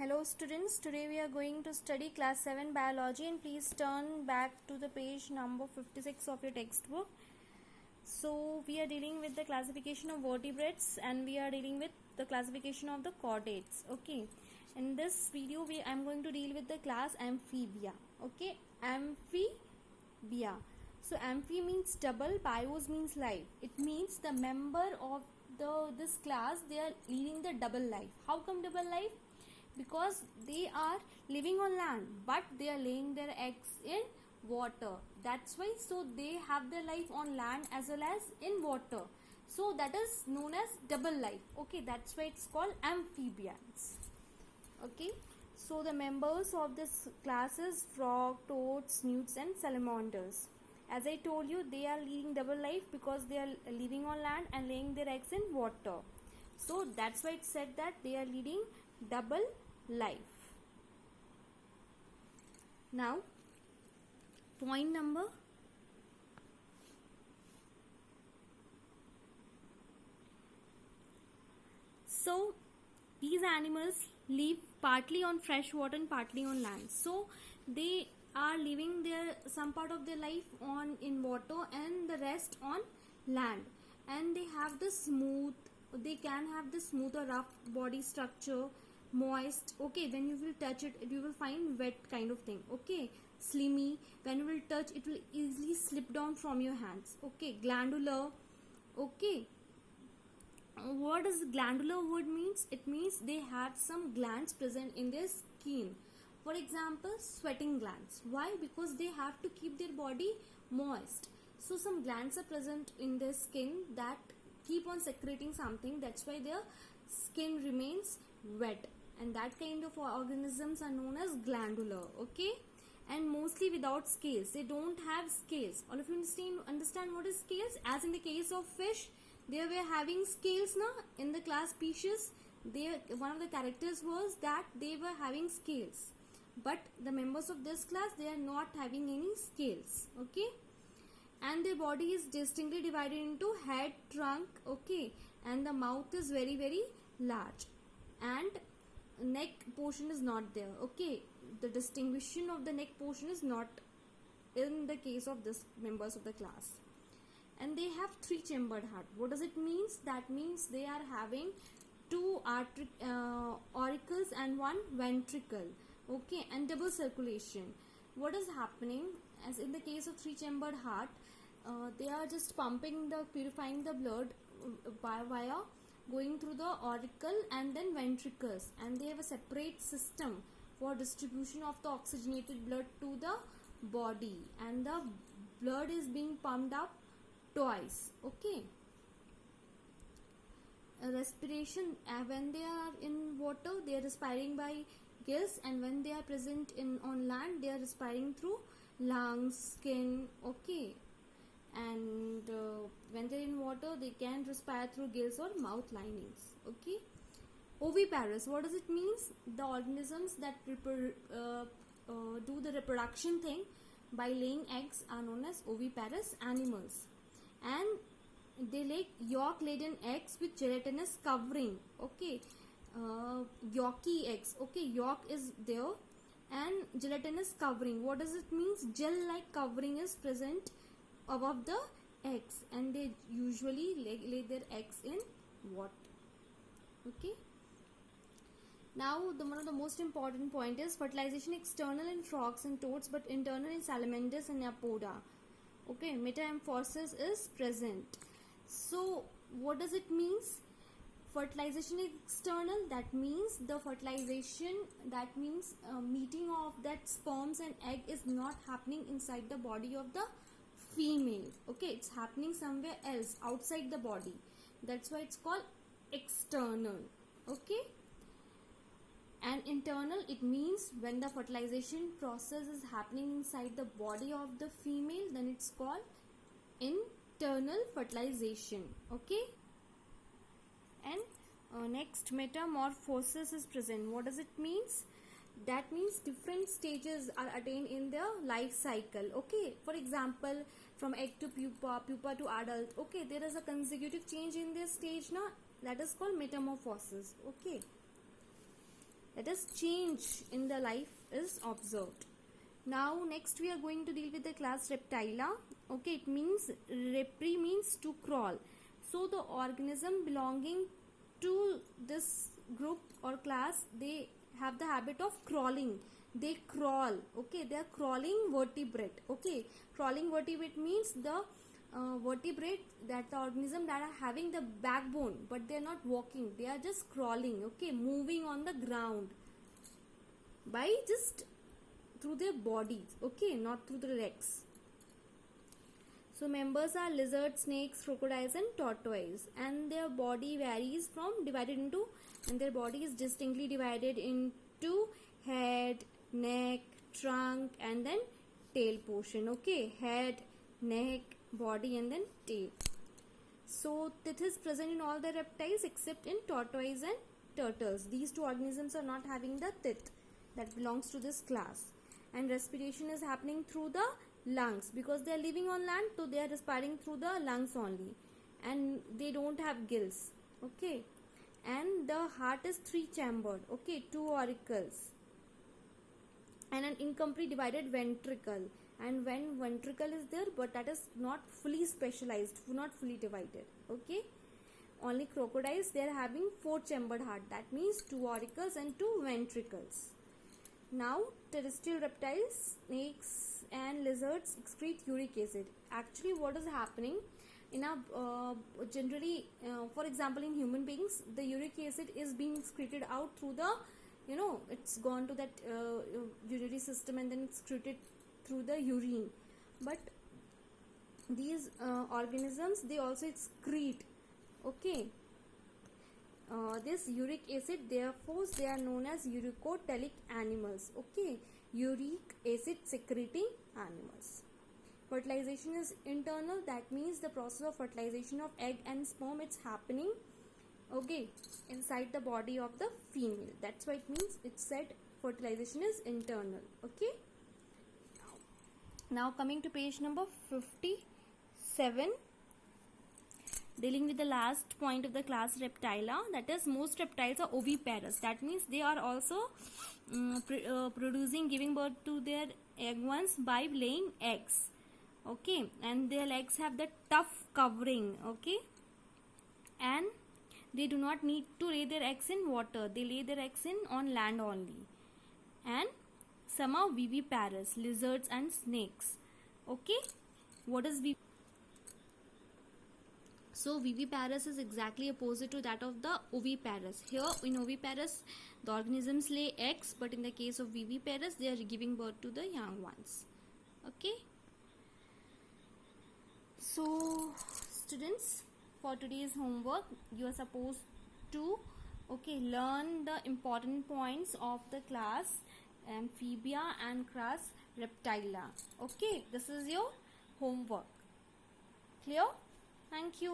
Hello students, today we are going to study class 7 biology and please turn back to the page number 56 of your textbook. So we are dealing with the classification of vertebrates and we are dealing with the classification of the chordates. Okay, in this video I am going to deal with the class amphibia. Okay, amphibia. So amphi means double, bios means life. It means the member of this class, they are leading the double life. How come double life? Because they are living on land but they are laying their eggs in water. That's why, so they have their life on land as well as in water, so that is known as double life. Okay, that's why it's called amphibians. Okay, so the members of this class is frog, toads, newts and salamanders. As I told you, they are leading double life because they are living on land and laying their eggs in water, so that's why it said that they are leading double life. Now point number so these animals live partly on fresh water and partly on land, so they are living their some part of their life on in water and the rest on land, and they have the smooth, they can have the smooth or rough body structure, moist. Okay, when you will touch it, you will find wet kind of thing. Okay, slimy, when you will touch it will easily slip down from your hands. Okay, glandular. Okay, what does glandular word means? It means they have some glands present in their skin. For example, sweating glands. Why? Because they have to keep their body moist, so some glands are present in their skin that keep on secreting something. That's why their skin remains wet, and that kind of organisms are known as glandular. Okay, and mostly without scales. They don't have scales. All of you understand what is scales? As in the case of fish, they were having scales now in the class species. One of the characters was that they were having scales, but the members of this class, they are not having any scales. Okay, and their body is distinctly divided into head, trunk. Okay, and the mouth is very large, and neck portion is not there. Okay, the distinction of the neck portion is not in the case of this members of the class. And they have three chambered heart. What does it means? That means they are having two auricles and one ventricle. Okay, and double circulation. What is happening? As in the case of three chambered heart, they are just purifying the blood via going through the auricle and then ventricles, and they have a separate system for distribution of the oxygenated blood to the body, and the blood is being pumped up twice. Okay, respiration, when they are in water, they are respiring by gills, and when they are present on land, they are respiring through lungs, skin. Okay, and when they're in water, they can respire through gills or mouth linings. Okay, oviparous, what does it means? The organisms that do the reproduction thing by laying eggs are known as oviparous animals, and they lay yolk laden eggs with gelatinous covering. Okay, yolky eggs. Okay, yolk is there and gelatinous covering. What does it means? Gel like covering is present above the eggs, and they usually lay their eggs in water. Okay, now one of the most important point is fertilization external in frogs and toads but internal in salamanders and apoda. Okay, metamorphosis is present. So what does it means? Fertilization is external, that means the fertilization, that means meeting of that sperms and egg is not happening inside the body of the female. Okay, it's happening somewhere else outside the body. That's why it's called external. Okay, and internal, it means when the fertilization process is happening inside the body of the female, then it's called internal fertilization. Okay, and next, metamorphosis is present. What does it means? That means different stages are attained in their life cycle. Okay, for example, from egg to pupa, pupa to adult. Okay, there is a consecutive change in this stage now, that is called metamorphosis. Okay, that is change in the life is observed. Now next we are going to deal with the class Reptilia. Okay, it means repri means to crawl. So the organism belonging to this group or class, they have the habit of crawling. They crawl. Okay, they are crawling vertebrate. Okay, crawling vertebrate means the vertebrate, that the organism that are having the backbone, but they are not walking, they are just crawling. Okay, moving on the ground by just through their bodies. Okay, not through the legs. So members are lizards, snakes, crocodiles and tortoise, and their body varies from divided into, and their body is distinctly divided into head, neck, trunk and then tail portion. Okay, head, neck, body and then tail. So teeth is present in all the reptiles except in tortoise and turtles. These two organisms are not having the teeth that belongs to this class. And respiration is happening through the lungs, because they are living on land, so they are respiring through the lungs only, and they don't have gills. Okay, and the heart is 3 chambered. Okay, 2 auricles and an incomplete divided ventricle, and when ventricle is there, but that is not fully specialized, not fully divided. Okay, only crocodiles, they are having 4 chambered heart, that means 2 auricles and 2 ventricles. Now terrestrial reptiles, snakes and lizards excrete uric acid. Actually what is happening in a generally for example in human beings, the uric acid is being excreted out through the, it's gone to that urinary system and then it's excreted through the urine. But these organisms, they also excrete. Okay, this uric acid, therefore they are known as uricotelic animals. Okay, uric acid secreting animals. Fertilization is internal, that means the process of fertilization of egg and sperm, it's happening, okay, inside the body of the female. That's why it means, it said fertilization is internal. Okay, now coming to page number 57, dealing with the last point of the class Reptilia, that is most reptiles are oviparous. That means they are also producing, giving birth to their egg ones by laying eggs. Okay, and their legs have the tough covering. Okay, and they do not need to lay their eggs in water, they lay their eggs in on land only. And some are viviparous, lizards and snakes. Okay, what is viviparous? So viviparous is exactly opposite to that of the oviparous. Here in oviparous, the organisms lay eggs, but in the case of viviparous, they are giving birth to the young ones. Okay. So students, for today's homework, you are supposed to learn the important points of the class Amphibia and class Reptilia. Okay, this is your homework. Clear? Thank you.